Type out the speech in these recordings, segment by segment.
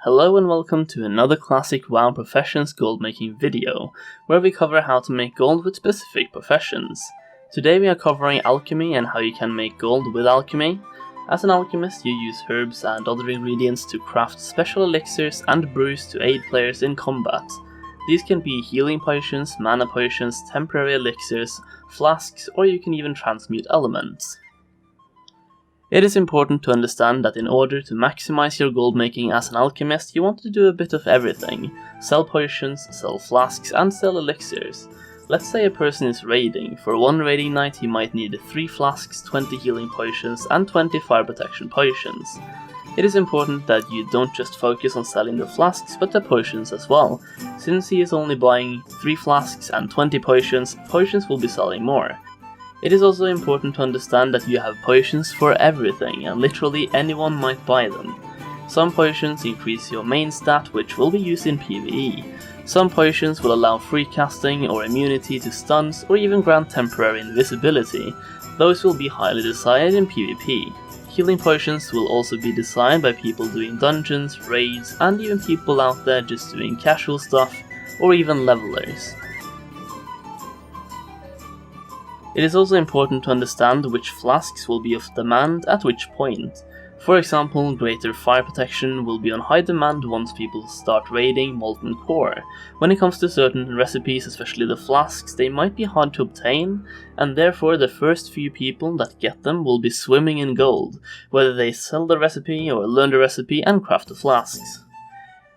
Hello and welcome to another classic WoW Professions Goldmaking video, where we cover how to make gold with specific professions. Today we are covering alchemy and how you can make gold with alchemy. As an alchemist you use herbs and other ingredients to craft special elixirs and brews to aid players in combat. These can be healing potions, mana potions, temporary elixirs, flasks, or you can even transmute elements. It is important to understand that in order to maximize your gold making as an alchemist, you want to do a bit of everything. Sell potions, sell flasks, and sell elixirs. Let's say a person is raiding. For one raiding night he might need 3 flasks, 20 healing potions, and 20 fire protection potions. It is important that you don't just focus on selling the flasks, but the potions as well. Since he is only buying 3 flasks and 20 potions, potions will be selling more. It is also important to understand that you have potions for everything, and literally anyone might buy them. Some potions increase your main stat, which will be used in PvE. Some potions will allow free casting or immunity to stuns, or even grant temporary invisibility. Those will be highly desired in PvP. Healing potions will also be desired by people doing dungeons, raids, and even people out there just doing casual stuff, or even levelers. It is also important to understand which flasks will be of demand at which point. For example, greater fire protection will be on high demand once people start raiding Molten Core. When it comes to certain recipes, especially the flasks, they might be hard to obtain, and therefore the first few people that get them will be swimming in gold, whether they sell the recipe or learn the recipe and craft the flasks.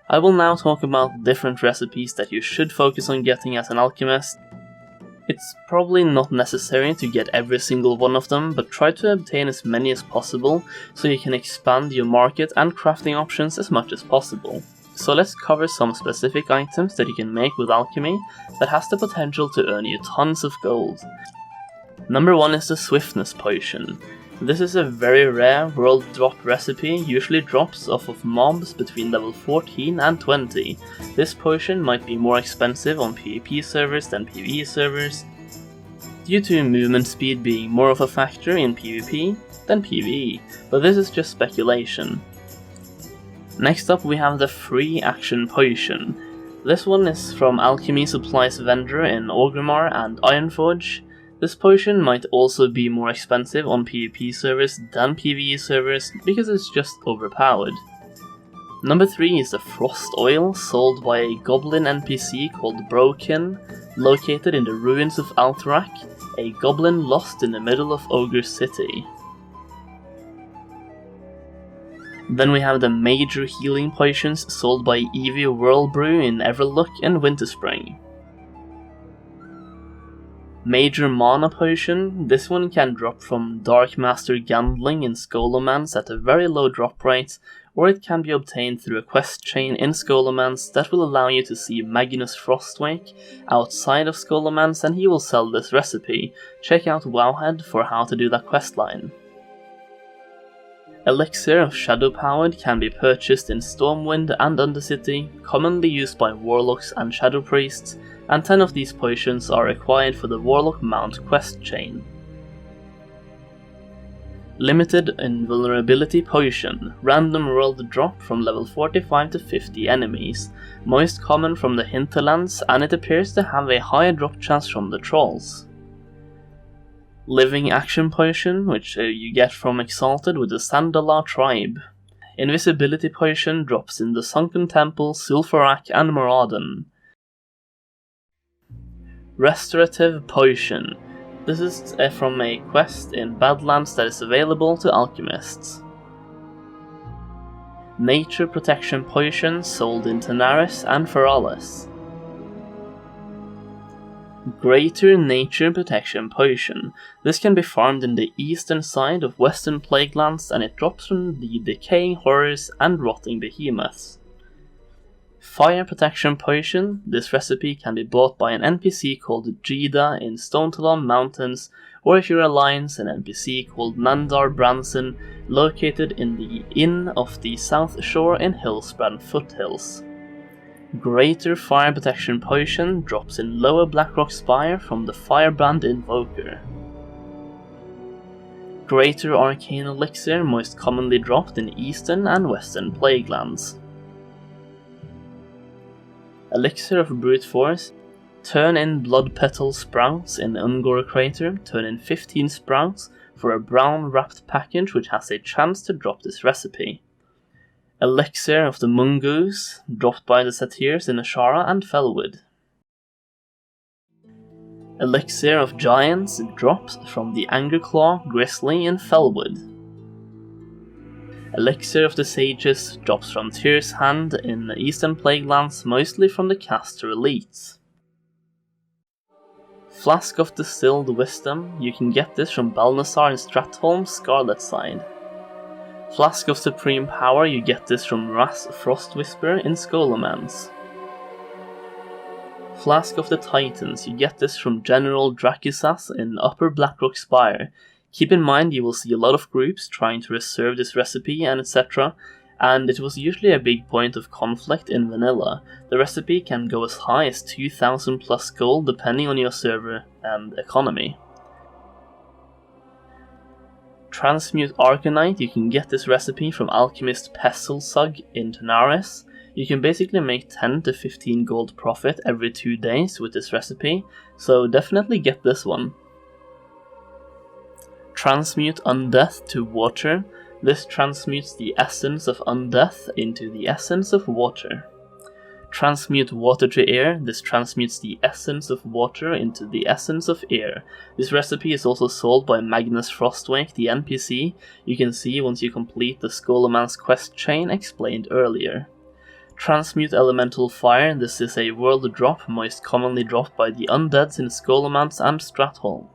I will now talk about different recipes that you should focus on getting as an alchemist. It's probably not necessary to get every single one of them, but try to obtain as many as possible so you can expand your market and crafting options as much as possible. So let's cover some specific items that you can make with alchemy that has the potential to earn you tons of gold. Number 1 is the Swiftness Potion. This is a very rare world drop recipe, usually drops off of mobs between level 14 and 20. This potion might be more expensive on PvP servers than PvE servers, due to movement speed being more of a factor in PvP than PvE, but this is just speculation. Next up we have the Free Action Potion. This one is from Alchemy Supplies vendor in Orgrimmar and Ironforge. This potion might also be more expensive on PvP servers than PvE servers because it's just overpowered. Number 3 is the Frost Oil, sold by a goblin NPC called Broken, located in the ruins of Alterac, a goblin lost in the middle of Ogre City. Then we have the Major Healing Potions, sold by Eevee Whirlbrew in Everlook and Winterspring. Major Mana Potion. This one can drop from Dark Master Gambling in Scholomance at a very low drop rate, or it can be obtained through a quest chain in Scholomance that will allow you to see Magnus Frostwake outside of Scholomance, and he will sell this recipe. Check out Wowhead for how to do that questline. Elixir of Shadow Powered can be purchased in Stormwind and Undercity, commonly used by Warlocks and Shadow Priests, and 10 of these potions are required for the Warlock Mount quest chain. Limited Invulnerability Potion, random world drop from level 45 to 50 enemies, most common from the Hinterlands, and it appears to have a higher drop chance from the Trolls. Living Action Potion, which you get from Exalted with the Sandala tribe. Invisibility Potion drops in the Sunken Temple, Sulfurak and Moradin. Restaurateurs Potion. This is from a quest in Badlands that is available to alchemists. Nature Protection Potion, sold in Tenaris and Feralis. Greater Nature Protection Potion. This can be farmed in the eastern side of Western Plaguelands, and it drops from the Decaying Horrors and Rotting Behemoths. Fire Protection Potion. This recipe can be bought by an NPC called Jida in Stonetalon Mountains, or if you're Alliance, an NPC called Nandar Branson, located in the Inn of the South Shore in Hillsbrand Foothills. Greater Fire Protection Potion drops in Lower Blackrock Spire from the Firebrand Invoker. Greater Arcane Elixir, most commonly dropped in Eastern and Western Plaguelands. Elixir of Brute Force. Turn in Blood Petal Sprouts in the Ungor Crater. Turn in 15 sprouts for a brown wrapped package which has a chance to drop this recipe. Elixir of the Mongoose, dropped by the Satyrs in Ashara and Felwood. Elixir of Giants, dropped from the Angerclaw, Grizzly in Felwood. Elixir of the Sages, drops from Tyr's Hand in the Eastern Plaguelands, mostly from the caster elites. Flask of Distilled Wisdom, you can get this from Balnassar in Stratholm, Scarlet Side. Flask of Supreme Power, you get this from Ras Frostwhisper in Scholomance. Flask of the Titans, you get this from General Dracusas in Upper Blackrock Spire. Keep in mind you will see a lot of groups trying to reserve this recipe and etc. And it was usually a big point of conflict in vanilla. The recipe can go as high as 2000 plus gold depending on your server and economy. Transmute Arcanite, you can get this recipe from Alchemist Pestlesug in Tanaris. You can basically make 10 to 15 gold profit every 2 days with this recipe, so definitely get this one. Transmute Undeath to Water. This transmutes the essence of Undeath into the essence of water. Transmute Water to Air. This transmutes the essence of water into the essence of air. This recipe is also sold by Magnus Frostwake, the NPC, you can see once you complete the Scholomance quest chain explained earlier. Transmute Elemental Fire. This is a world drop most commonly dropped by the undeads in Scholomance and Stratholm.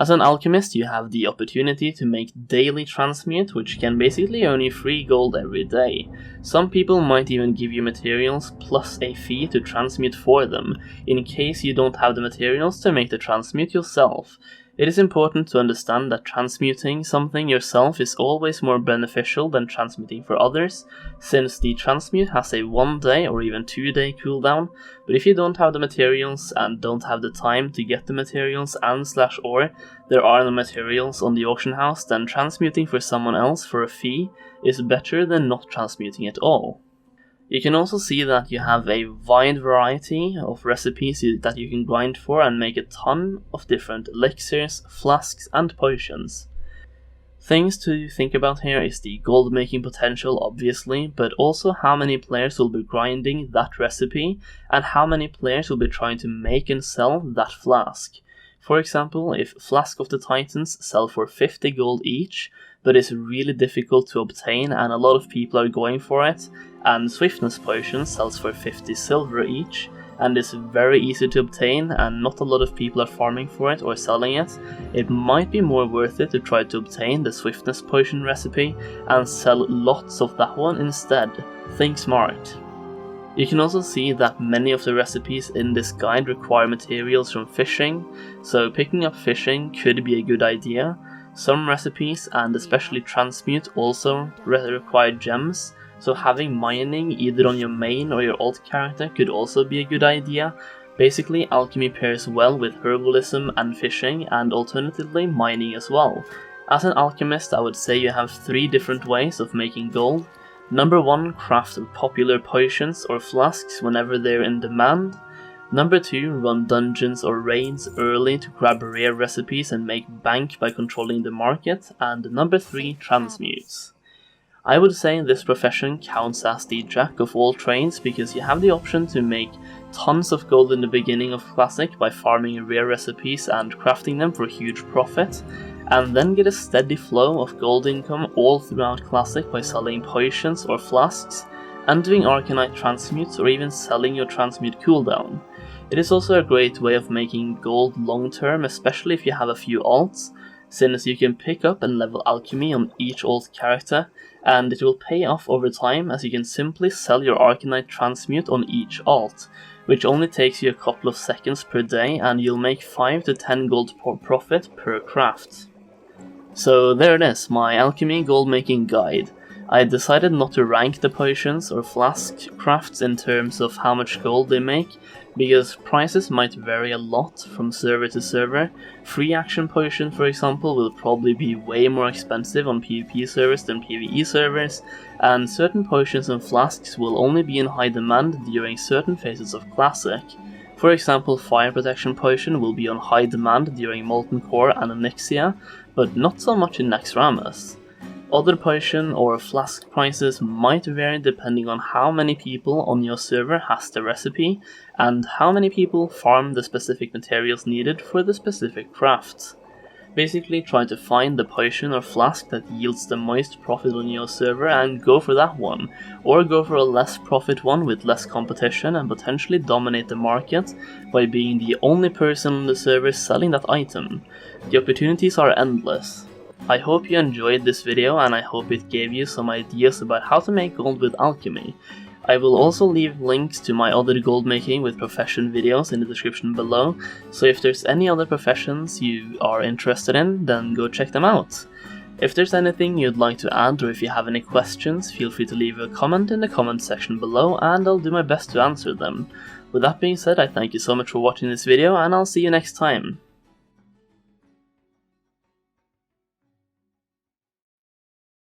As an alchemist, you have the opportunity to make daily transmute, which can basically earn you 3 gold every day. Some people might even give you materials plus a fee to transmute for them, in case you don't have the materials to make the transmute yourself. It is important to understand that transmuting something yourself is always more beneficial than transmuting for others, since the transmute has a 1 day or even 2 day cooldown, but if you don't have the materials and don't have the time to get the materials and/or there are no materials on the auction house, then transmuting for someone else for a fee is better than not transmuting at all. You can also see that you have a wide variety of recipes that you can grind for and make a ton of different elixirs, flasks and potions. Things to think about here is the gold making potential obviously, but also how many players will be grinding that recipe and how many players will be trying to make and sell that flask. For example, if Flask of the Titans sell for 50 gold each, but it's really difficult to obtain and a lot of people are going for it, and Swiftness Potion sells for 50 silver each, and is very easy to obtain and not a lot of people are farming for it or selling it, it might be more worth it to try to obtain the Swiftness Potion recipe and sell lots of that one instead. Think smart. You can also see that many of the recipes in this guide require materials from fishing, so picking up fishing could be a good idea. Some recipes, and especially Transmute, also require gems, so having mining either on your main or your alt character could also be a good idea. Basically, alchemy pairs well with herbalism and fishing, and alternatively mining as well. As an alchemist, I would say you have 3 different ways of making gold. Number 1, craft popular potions or flasks whenever they're in demand. Number 2, run dungeons or raids early to grab rare recipes and make bank by controlling the market. And number 3, transmutes. I would say this profession counts as the jack of all trades because you have the option to make tons of gold in the beginning of Classic by farming rare recipes and crafting them for huge profit, and then get a steady flow of gold income all throughout Classic by selling potions or flasks, and doing Arcanite transmutes or even selling your transmute cooldown. It is also a great way of making gold long term, especially if you have a few alts, since you can pick up and level alchemy on each alt character, and it will pay off over time as you can simply sell your Arcanite transmute on each alt, which only takes you a couple of seconds per day and you'll make 5 to 10 gold profit per craft. So there it is, my alchemy gold making guide. I decided not to rank the potions or flask crafts in terms of how much gold they make, because prices might vary a lot from server to server. Free action potion, for example, will probably be way more expensive on PvP servers than PvE servers, and certain potions and flasks will only be in high demand during certain phases of Classic. For example, Fire Protection Potion will be on high demand during Molten Core and Onyxia, but not so much in Naxxramas. Other potion or flask prices might vary depending on how many people on your server has the recipe, and how many people farm the specific materials needed for the specific craft. Basically, try to find the potion or flask that yields the most profit on your server and go for that one, or go for a less profit one with less competition and potentially dominate the market by being the only person on the server selling that item. The opportunities are endless. I hope you enjoyed this video, and I hope it gave you some ideas about how to make gold with alchemy. I will also leave links to my other gold making with profession videos in the description below, so if there's any other professions you are interested in, then go check them out. If there's anything you'd like to add, or if you have any questions, feel free to leave a comment in the comment section below and I'll do my best to answer them. With that being said, I thank you so much for watching this video, and I'll see you next time.